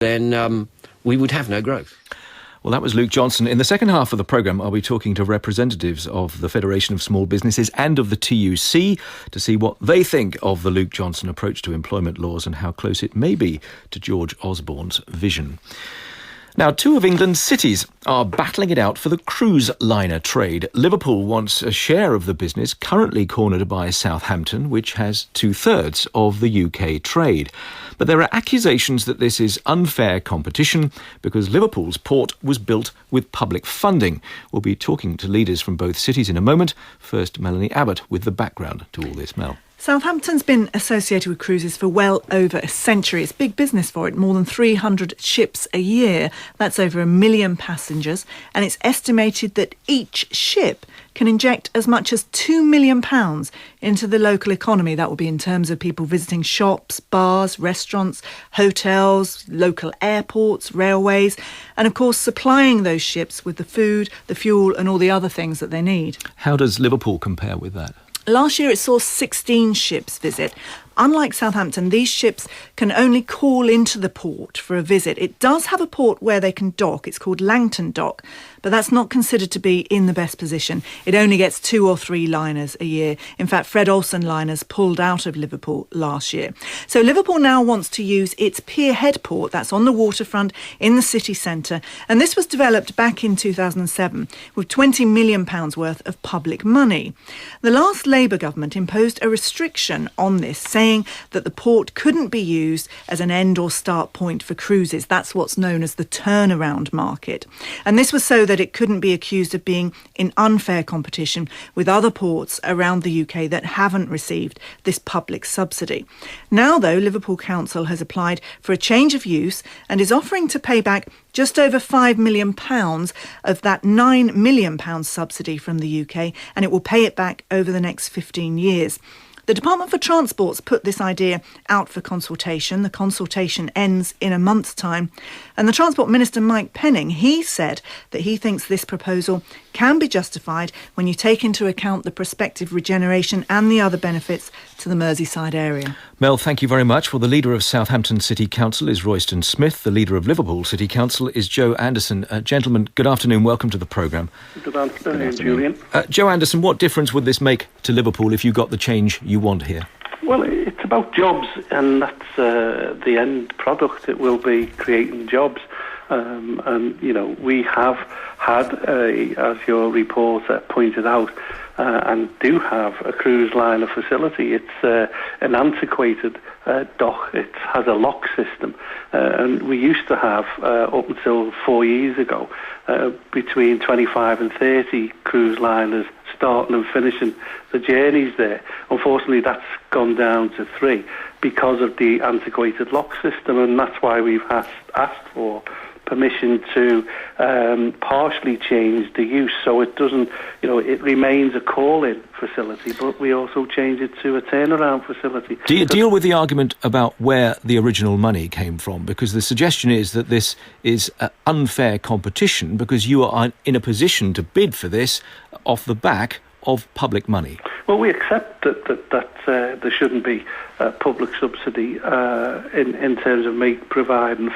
then we would have no growth. Well, that was Luke Johnson. In the second half of the programme, I'll be talking to representatives of the Federation of Small Businesses and of the TUC to see what they think of the Luke Johnson approach to employment laws and how close it may be to George Osborne's vision. Now, two of England's cities are battling it out for the cruise liner trade. Liverpool wants a share of the business, currently cornered by Southampton, which has 2/3 of the UK trade. But there are accusations that this is unfair competition because Liverpool's port was built with public funding. We'll be talking to leaders from both cities in a moment. First, Melanie Abbott with the background to all this, Mel. Southampton's been associated with cruises for well over a century. It's big business for it, more than 300 ships a year. That's over 1 million passengers. And it's estimated that each ship can inject as much as £2 million into the local economy. That will be in terms of people visiting shops, bars, restaurants, hotels, local airports, railways, and of course supplying those ships with the food, the fuel and all the other things that they need. How does Liverpool compare with that? Last year it saw 16 ships visit. Unlike Southampton, these ships can only call into the port for a visit. It does have a port where they can dock. It's called Langton Dock, but that's not considered to be in the best position. It only gets 2 or 3 liners a year. In fact, Fred Olsen liners pulled out of Liverpool last year. So Liverpool now wants to use its Pier Head port, that's on the waterfront in the city centre. And this was developed back in 2007 with £20 million worth of public money. The last Labour government imposed a restriction on this, saying that the port couldn't be used as an end or start point for cruises. That's what's known as the turnaround market. And this was so that it couldn't be accused of being in unfair competition with other ports around the UK that haven't received this public subsidy. Now, though, Liverpool Council has applied for a change of use and is offering to pay back just over £5 million of that £9 million subsidy from the UK, and it will pay it back over the next 15 years. The Department for Transport's put this idea out for consultation. The consultation ends in a month's time. And the Transport Minister, Mike Penning, he said that he thinks this proposal can be justified when you take into account the prospective regeneration and the other benefits to the Merseyside area. Mel, thank you very much. Well, the leader of Southampton City Council is Royston Smith. The leader of Liverpool City Council is Joe Anderson. Gentlemen, good afternoon. Welcome to the programme. Good afternoon, Julian. Joe Anderson, what difference would this make to Liverpool if you got the change you want here? Well, it's about jobs, and that's the end product. It will be creating jobs. And, you know, we have had, as your reporter pointed out, and do have a cruise liner facility. It's an antiquated dock. It has a lock system. And we used to have, up until 4 years ago, between 25 and 30 cruise liners starting and finishing the journeys there. Unfortunately, that's gone down to 3 because of the antiquated lock system, and that's why we've asked for permission to partially change the use so it doesn't, you know, it remains a call-in facility, but we also change it to a turnaround facility. Do you deal with the argument about where the original money came from? Because the suggestion is that this is unfair competition because you are in a position to bid for this off the back of public money. Well, we accept that there shouldn't be public subsidy in terms of providing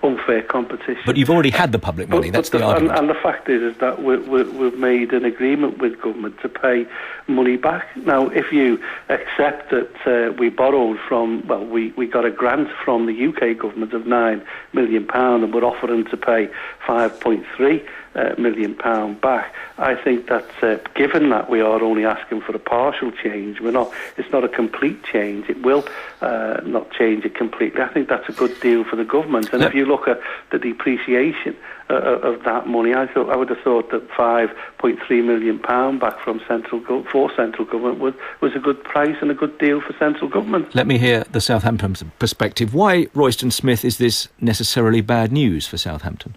unfair competition. But you've already had the public money, that's the argument. And the fact is that we've made an agreement with government to pay money back. Now, if you accept that we borrowed from, well, we got a grant from the UK government of £9 million and we're offering to pay £5.3 million back, I think that given that we are only asking for a partial change, it's not a complete change. It will not change it completely. I think that's a good deal for the government. And if you look at the depreciation of that money, I would have thought that £5.3 million back from central government was a good price and a good deal for central government. Let me hear the Southampton perspective. Why, Royston Smith, is this necessarily bad news for Southampton?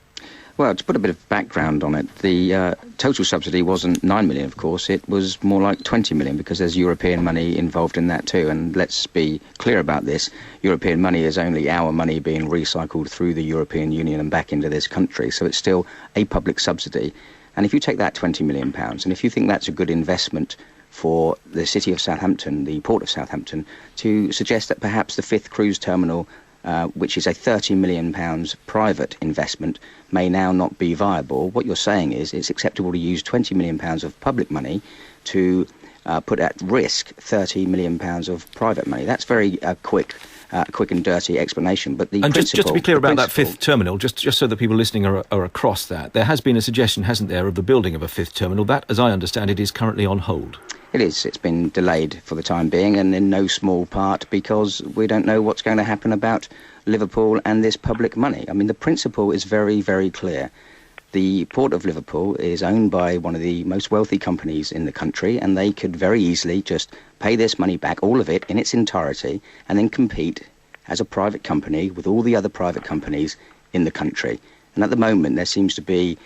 Well, to put a bit of background on it, the total subsidy wasn't 9 million, of course. It was more like 20 million because there's European money involved in that too. And let's be clear about this. European money is only our money being recycled through the European Union and back into this country. So it's still a public subsidy. And if you take that £20 million, and if you think that's a good investment for the city of Southampton, the port of Southampton, to suggest that perhaps the 5th cruise terminal which is a £30 million private investment, may now not be viable. What you're saying is it's acceptable to use £20 million of public money to put at risk £30 million of private money. That's very quick and dirty explanation. But the and principle, just to be clear about that fifth terminal, just so that people listening are across that, there has been a suggestion, hasn't there, of the building of a fifth terminal. That, as I understand it, is currently on hold. It is. It's been delayed for the time being, and in no small part because we don't know what's going to happen about Liverpool and this public money. I mean, the principle is very, very clear. The Port of Liverpool is owned by one of the most wealthy companies in the country, and they could very easily just pay this money back, all of it, in its entirety, and then compete as a private company with all the other private companies in the country. And at the moment, there seems to be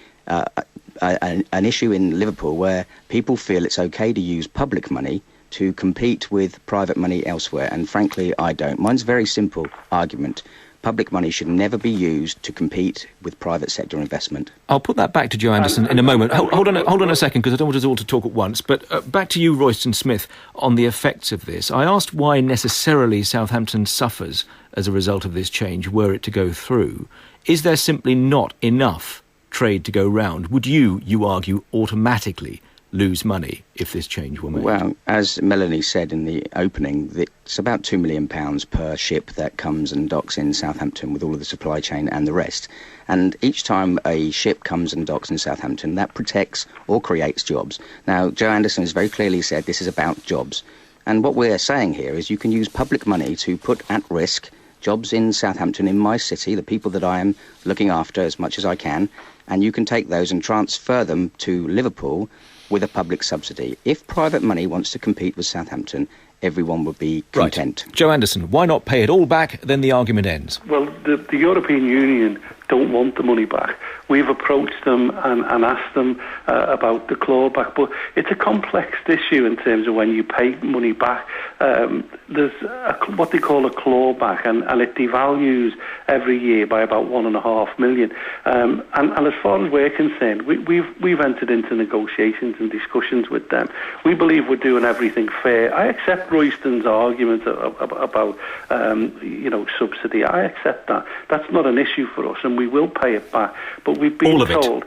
an issue in Liverpool where people feel it's okay to use public money to compete with private money elsewhere, and frankly, I don't. Mine's a very simple argument. Public money should never be used to compete with private sector investment. I'll put that back to Joe Anderson in a moment. Hold on a second, because I don't want us all to talk at once. But back to you, Royston Smith, on the effects of this. I asked why necessarily Southampton suffers as a result of this change, were it to go through. Is there simply not enough trade to go round? Would you argue, automatically lose money if this change were made? Well, as Melanie said in the opening, it's about £2 million per ship that comes and docks in Southampton with all of the supply chain and the rest. And each time a ship comes and docks in Southampton, that protects or creates jobs. Now, Joe Anderson has very clearly said this is about jobs. And what we're saying here is you can use public money to put at risk jobs in Southampton, in my city, the people that I am looking after as much as I can, and you can take those and transfer them to Liverpool with a public subsidy. If private money wants to compete with Southampton, everyone would be content. Right. Joe Anderson, why not pay it all back, then the argument ends? Well, the European Union don't want the money back. We've approached them and asked them about the clawback, but it's a complex issue in terms of when you pay money back. There's what they call a clawback, and it devalues every year by about £1.5 million. And as far as we're concerned, we've entered into negotiations and discussions with them. We believe we're doing everything fair. I accept Royston's argument about subsidy. I accept that. That's not an issue for us, and we will pay it back. But we've been told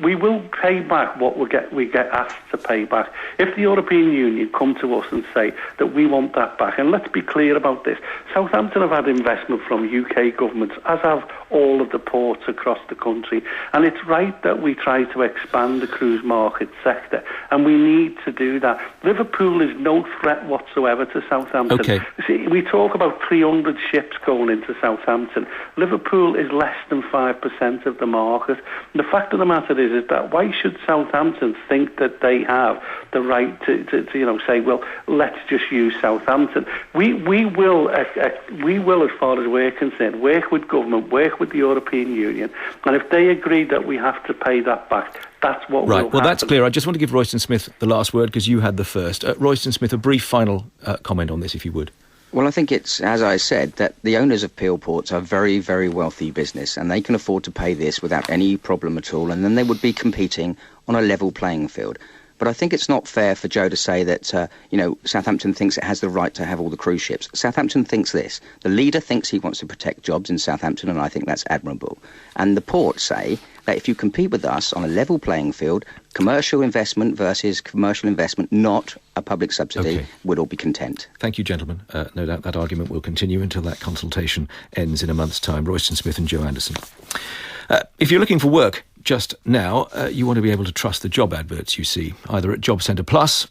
we will pay back what we get asked to pay back. If the European Union come to us and say that we want that back, and let's be clear about this, Southampton have had investment from UK governments, as have all of the ports across the country, and it's right that we try to expand the cruise market sector, and we need to do that. Liverpool is no threat whatsoever to Southampton. Okay. See, we talk about 300 ships going into Southampton. Liverpool is less than 5% of the market. And the fact of the matter is that why should Southampton think that they have the right to say, well, let's just use Southampton? We will, as far as we're concerned, work with government, work with the European Union, and if they agree that we have to pay that back, that's what will happen. Right, well, that's clear. I just want to give Royston Smith the last word, because you had the first. Royston Smith, a brief final comment on this, if you would. Well, I think it's, as I said, that the owners of Peel Ports are very, very wealthy business, and they can afford to pay this without any problem at all, and then they would be competing on a level playing field. But I think it's not fair for Joe to say that, Southampton thinks it has the right to have all the cruise ships. Southampton thinks this. The leader thinks he wants to protect jobs in Southampton, and I think that's admirable. And the ports say that if you compete with us on a level playing field, commercial investment versus commercial investment, not a public subsidy, would all be content. Thank you, gentlemen. No doubt that argument will continue until that consultation ends in a month's time. Royston Smith and Joe Anderson. If you're looking for work just now, you want to be able to trust the job adverts you see, either at Job Centre Plus